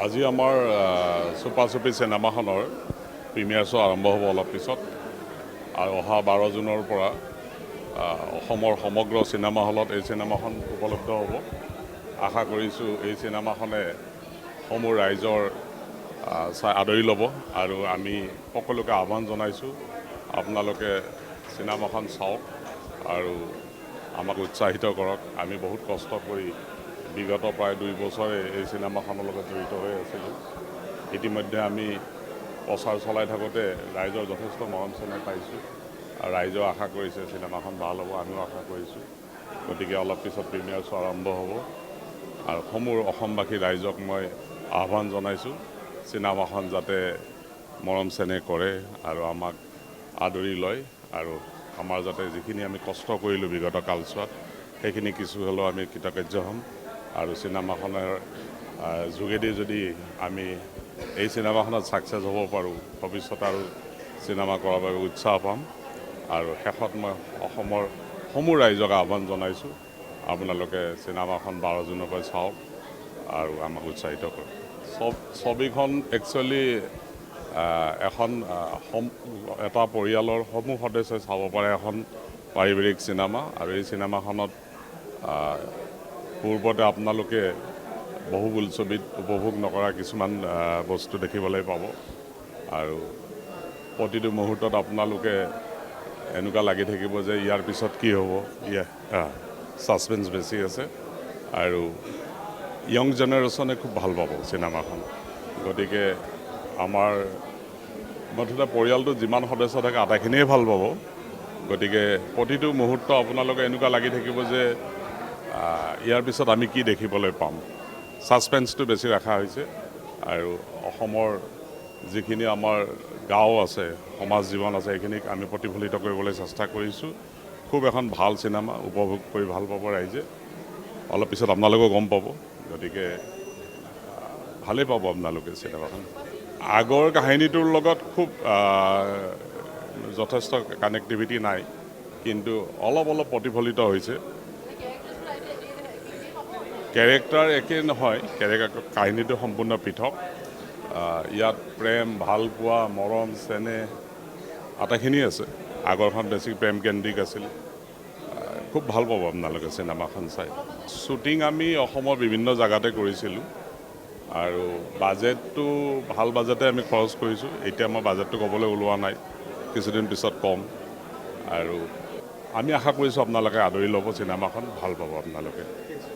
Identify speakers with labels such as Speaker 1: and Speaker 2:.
Speaker 1: আজি আমাৰ চুপাচুপি চিনেমাখনৰ প্ৰিমিয়াৰ শ্ব' আৰম্ভ হ'ব অলপ পিছত আৰু অহা 12 জুনৰ পৰা অসমৰ সমগ্ৰ চিনেমা হলত এই চিনেমাখন উপলব্ধ হ'ব। আশা কৰিছোঁ এই চিনেমাখনে সমূহ ৰাইজৰ আদৰি ল'ব আৰু আমি সকলোকে আহ্বান জনাইছোঁ আপোনালোকে চিনেমাখন চাওক আৰু আমাক উৎসাহিত কৰক। আমি বহুত কষ্ট কৰি বিগত প্ৰায় 2 বছৰে এই চিনেমাখনৰ লগত জড়িত হৈ আছিলোঁ। ইতিমধ্যে আমি প্ৰচাৰ চলাই থাকোঁতে ৰাইজৰ যথেষ্ট মৰম চেনেহ পাইছোঁ আৰু ৰাইজেও আশা কৰিছে চিনেমাখন ভাল হ'ব, আমিও আশা কৰিছোঁ। গতিকে অলপ পিছত প্ৰিমিয়াৰ শ্ব' আৰম্ভ হ'ব আৰু সমূহ অসমবাসী ৰাইজক মই আহ্বান জনাইছোঁ চিনেমাখন যাতে মৰম চেনেহ কৰে আৰু আমাক আদৰি লয় আৰু আমাৰ যাতে যিখিনি আমি কষ্ট কৰিলোঁ বিগত কালছোৱাত সেইখিনি কিছু হ'লেও আমি কৃতকাৰ্য হ'ম আৰু চিনেমাখনৰ যোগেদি যদি আমি এই চিনেমাখনত ছাকচেছ হ'ব পাৰোঁ, ভৱিষ্যতে আৰু চিনেমা কৰাৰ বাবে উৎসাহ পাম। আৰু শেষত মই অসমৰ সমূহ ৰাইজক আহ্বান জনাইছোঁ আপোনালোকে চিনেমাখন 12 জুনৰ পৰা চাওক আৰু আমাক উৎসাহিত কৰক। ছবিখন একচুৱেলি এটা পৰিয়ালৰ সমূহ সদস্যই চাব পাৰে এখন পাৰিবাৰিক চিনেমা আৰু এই চিনেমাখনত পূৰ্বতে আপোনালোকে বহু বোলছবিত উপভোগ নকৰা কিছুমান বস্তু দেখিবলৈ পাব আৰু প্ৰতিটো মুহূৰ্তত আপোনালোকে এনেকুৱা লাগি থাকিব যে ইয়াৰ পিছত কি হ'ব, ছাছপেন্স বেছি আছে আৰু য়ং জেনেৰেশ্যনে খুব ভাল পাব চিনেমাখন। গতিকে আমাৰ মুঠতে পৰিয়ালটোত যিমান সদস্য থাকে আটাইখিনিয়ে ভাল পাব। গতিকে প্ৰতিটো মুহূৰ্ত আপোনালোকে এনেকুৱা লাগি থাকিব যে ইয়াৰ পিছত আমি কি দেখিবলৈ পাম। ছাছপেন্সটো বেছি ৰখা হৈছে আৰু অসমৰ যিখিনি আমাৰ গাঁও আছে, সমাজ জীৱন আছে, সেইখিনিক আমি প্ৰতিফলিত কৰিবলৈ চেষ্টা কৰিছোঁ। খুব এখন ভাল চিনেমা, উপভোগ কৰি ভাল পাব ৰাইজে। অলপ পিছত আপোনালোকেও গম পাব। গতিকে ভালেই পাব আপোনালোকে চিনেমাখন। আগৰ কাহিনীটোৰ লগত খুব যথেষ্ট কানেক্টিভিটি নাই, কিন্তু অলপ প্ৰতিফলিত হৈছে। কেৰেক্টাৰ একেই নহয়, কাহিনীটো সম্পূৰ্ণ পৃথক। ইয়াত প্ৰেম, ভালপোৱা, মৰম চেনেহ আটাইখিনি আছে। আগৰখন বেছি প্ৰেম কেন্দ্ৰিক আছিল। খুব ভাল পাব আপোনালোকে চিনেমাখন চাই। শ্বুটিং আমি অসমৰ বিভিন্ন জেগাতে কৰিছিলোঁ আৰু বাজেটটো ভাল বাজেটে আমি খৰচ কৰিছোঁ। এতিয়া মই বাজেটটো ক'বলৈ ওলোৱা নাই, কিছুদিন পিছত ক'ম। আৰু আমি আশা কৰিছোঁ আপোনালোকে আদৰি ল'ব চিনেমাখন, ভাল পাব আপোনালোকে।